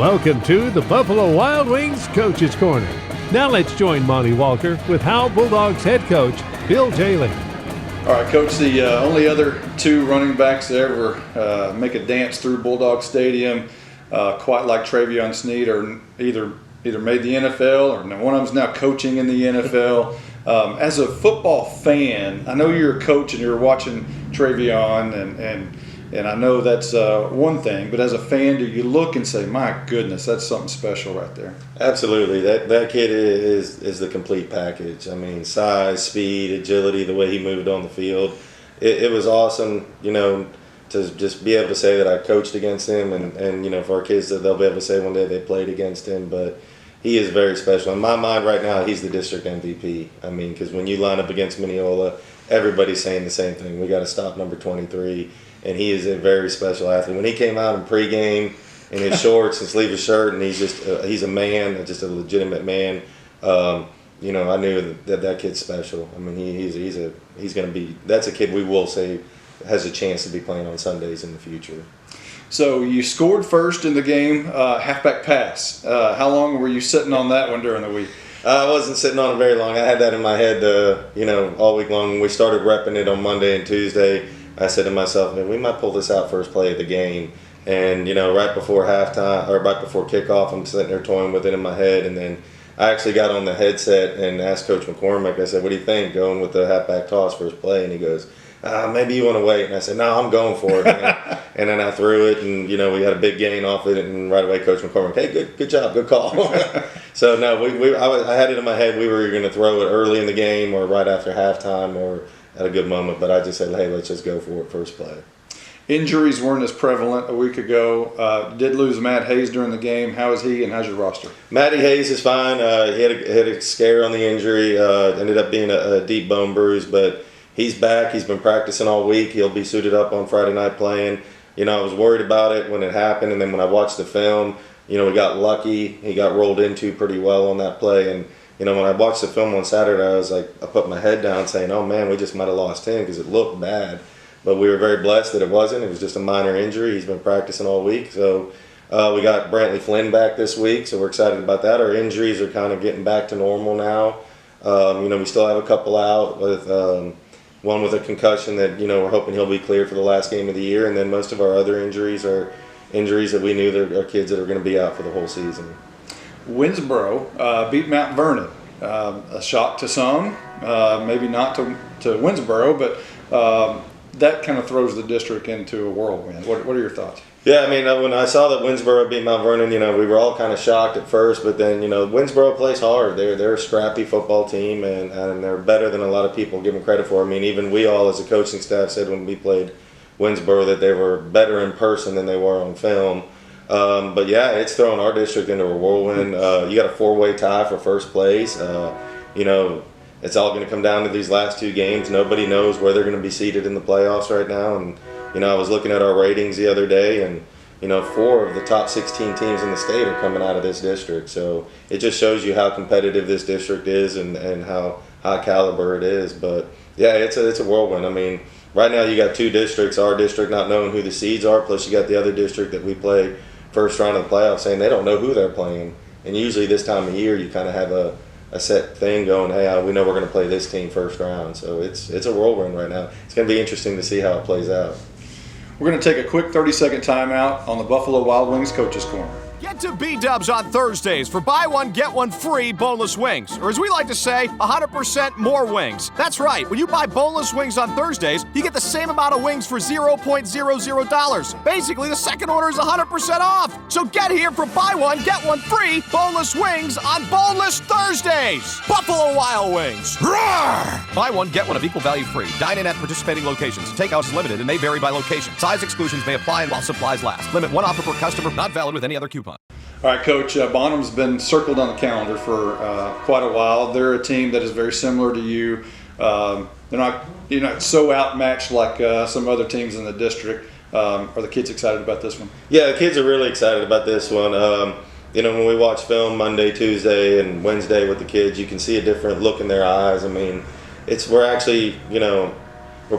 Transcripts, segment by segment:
Welcome to the Buffalo Wild Wings Coach's Corner. Now let's join Monty Walker with Howe Bulldogs head coach Bill Jaley. All right, Coach, the only other two running backs to ever make a dance through Bulldog Stadium, quite like Travion Sneed, are either made the NFL or one of them's now coaching in the NFL. As a football fan, I know you're a coach and you're watching Travion, and I know that's one thing, but as a fan, do you look and say, my goodness, that's something special right there? Absolutely. That kid is the complete package. I mean, size, speed, agility, the way he moved on the field. It was awesome, to just be able to say that I coached against him and for our kids that they'll be able to say one day they played against him. But he is very special. In my mind right now, he's the district MVP. I mean, because when you line up against Mineola, everybody's saying the same thing. We got to stop number 23. And he is a very special athlete. When he came out in pregame in his shorts and sleeveless shirt, and he's a man, just a legitimate man. I knew that kid's special. I mean, he's going to be. That's a kid we will say has a chance to be playing on Sundays in the future. So you scored first in the game, halfback pass. How long were you sitting on that one during the week? I wasn't sitting on it very long. I had that in my head, all week long. When we started repping it on Monday and Tuesday, I said to myself, man, we might pull this out first play of the game. And, right before halftime or right before kickoff, I'm sitting there toying with it in my head. And then I actually got on the headset and asked Coach McCormick, I said, what do you think going with the halfback toss first play? And he goes, maybe you want to wait. And I said, no, I'm going for it, man. And then I threw it, and, we had a big gain off it. And right away, Coach McCormick, hey, good job, good call. So, no, I had it in my head we were going to throw it early in the game or right after halftime or at a good moment, but I just said, hey, let's just go for it first play. Injuries weren't as prevalent a week ago. Did lose Matt Hayes during the game. How is he and how's your roster? Matty Hayes is fine. He had a scare on the injury. Ended up being a deep bone bruise, but he's back. He's been practicing all week. He'll be suited up on Friday night playing. I was worried about it when it happened, and then when I watched the film, we got lucky. He got rolled into pretty well on that play, and when I watched the film on Saturday, I was like, I put my head down saying, oh man, we just might have lost him because it looked bad. But we were very blessed that it wasn't. It was just a minor injury. He's been practicing all week. So we got Brantley Flynn back this week, so we're excited about that. Our injuries are kind of getting back to normal now. We still have a couple out with one with a concussion that, we're hoping he'll be cleared for the last game of the year. And then most of our other injuries are injuries that we knew that are kids that are going to be out for the whole season. Winsboro beat Mount Vernon. A shock to some, maybe not to Winsboro, but that kind of throws the district into a whirlwind. What are your thoughts? Yeah, I mean, when I saw that Winsboro beat Mount Vernon, we were all kind of shocked at first, but then, Winsboro plays hard. They're a scrappy football team, and they're better than a lot of people give them credit for. I mean, even we all as a coaching staff said when we played Winsboro that they were better in person than they were on film. But yeah, it's throwing our district into a whirlwind. You got a 4-way tie for first place. It's all going to come down to these last two games. Nobody knows where they're going to be seated in the playoffs right now. And, I was looking at our ratings the other day, and, 4 of the top 16 teams in the state are coming out of this district. So it just shows you how competitive this district is and how high caliber it is. But yeah, it's a whirlwind. I mean, right now you got 2 districts, our district not knowing who the seeds are, plus you got the other district that we play first round of the playoffs saying they don't know who they're playing. And usually this time of year you kind of have a set thing going, hey, we know we're going to play this team first round. So it's a whirlwind right now. It's going to be interesting to see how it plays out. We're going to take a quick 30-second timeout on the Buffalo Wild Wings Coach's Corner. Get to B-Dubs on Thursdays for buy one, get one free boneless wings. Or as we like to say, 100% more wings. That's right. When you buy boneless wings on Thursdays, you get the same amount of wings for $0.00. Basically, the second order is 100% off. So get here for buy one, get one free boneless wings on Boneless Thursdays. Buffalo Wild Wings. Roar! Buy one, get one of equal value free. Dine in at participating locations. Takeout is limited and may vary by location. Size exclusions may apply while supplies last. Limit one offer per customer. Not valid with any other coupon. All right, Coach, Bonham's been circled on the calendar for quite a while. They're a team that is very similar to you. You're not so outmatched like some other teams in the district. Are the kids excited about this one? Yeah, the kids are really excited about this one. When we watch film Monday, Tuesday, and Wednesday with the kids, you can see a different look in their eyes. I mean, we're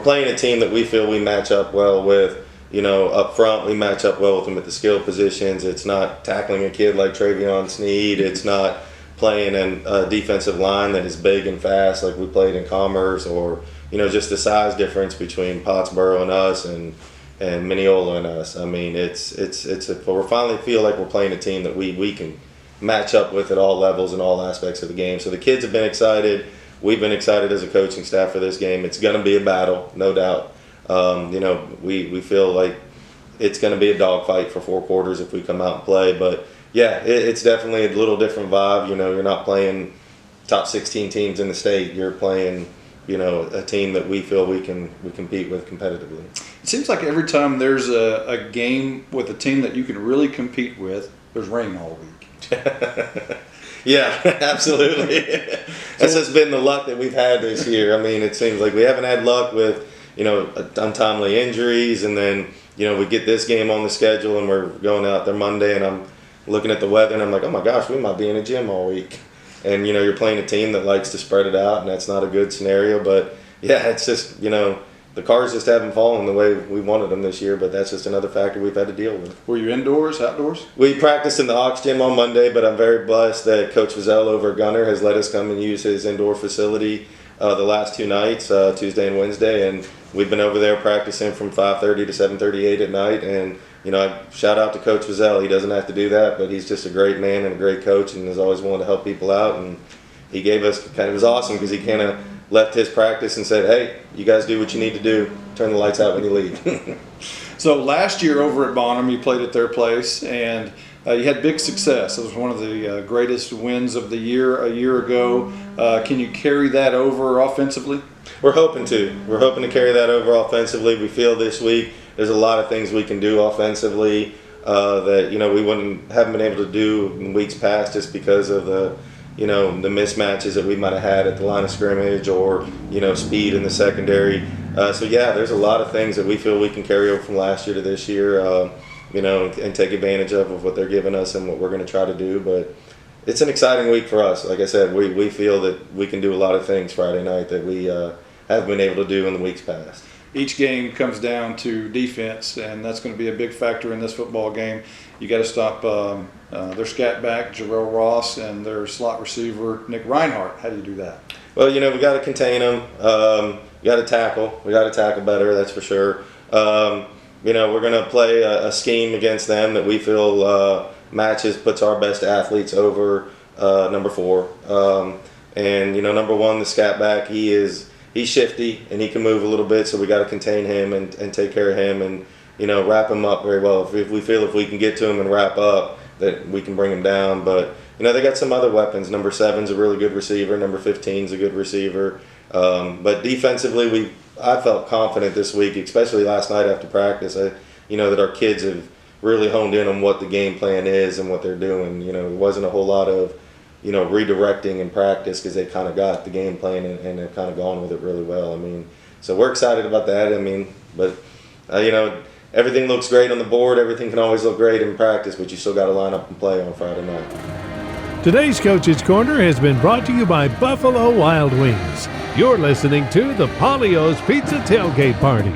playing a team that we feel we match up well with. up front, we match up well with them at the skill positions. It's not tackling a kid like Travion Sneed. It's not playing a defensive line that is big and fast like we played in Commerce, or just the size difference between Pottsboro and us and Mineola and us. I mean, we finally feel like we're playing a team that we can match up with at all levels and all aspects of the game. So the kids have been excited. We've been excited as a coaching staff for this game. It's going to be a battle, no doubt. We feel like it's going to be a dogfight for 4 quarters if we come out and play. But yeah, it's definitely a little different vibe. You're not playing top 16 teams in the state. You're playing, a team that we feel we compete with competitively. It seems like every time there's a game with a team that you can really compete with, there's rain all week. Yeah, absolutely. That's just been the luck that we've had this year. I mean, it seems like we haven't had luck with, untimely injuries, and then, we get this game on the schedule and we're going out there Monday, and I'm looking at the weather and I'm like, oh my gosh, we might be in a gym all week. And, you're playing a team that likes to spread it out, and that's not a good scenario. But yeah, it's just, the cars just haven't fallen the way we wanted them this year, but that's just another factor we've had to deal with. Were you indoors, outdoors? We practiced in the Ox Gym on Monday, but I'm very blessed that Coach Vizell over at Gunner has let us come and use his indoor facility the last 2 nights, Tuesday and Wednesday, and we've been over there practicing from 5:30 to 7:38 at night. And I shout out to Coach Vizell. He doesn't have to do that, but he's just a great man and a great coach, and is always willing to help people out. And he gave us it was awesome because he kind of left his practice and said, hey, you guys do what you need to do. Turn the lights out when you leave. So last year over at Bonham, you played at their place, and you had big success. It was one of the greatest wins of the year a year ago. Can you carry that over offensively? We're hoping to. We're hoping to carry that over offensively. We feel this week there's a lot of things we can do offensively that we haven't been able to do in weeks past, just because of the mismatches that we might have had at the line of scrimmage, or speed in the secondary. So yeah, there's a lot of things that we feel we can carry over from last year to this year, and take advantage of what they're giving us and what we're going to try to do. But it's an exciting week for us. Like I said, we feel that we can do a lot of things Friday night that we haven't been able to do in the weeks past. Each game comes down to defense, and that's going to be a big factor in this football game. You got to stop their scat back, Jarrell Ross, and their slot receiver, Nick Reinhardt. How do you do that? Well, we got to contain them. We got to tackle. We got to tackle better, that's for sure. We're going to play a scheme against them that we feel puts our best athletes over number 4. And number 1, the scat back, he's shifty and he can move a little bit, so we got to contain him and take care of him, and wrap him up very well. If we feel if we can get to him and wrap up, that we can bring him down. But they got some other weapons. Number 7's a really good receiver. Number 15's a good receiver. But defensively, I felt confident this week, especially last night after practice. That our kids have really honed in on what the game plan is and what they're doing. It wasn't a whole lot of redirecting in practice, because they kind of got the game plan and they've kind of gone with it really well. So we're excited about that. But everything looks great on the board. Everything can always look great in practice, but you still got to line up and play on Friday night. Today's Coach's Corner has been brought to you by Buffalo Wild Wings. You're listening to the Polio's Pizza Tailgate Party.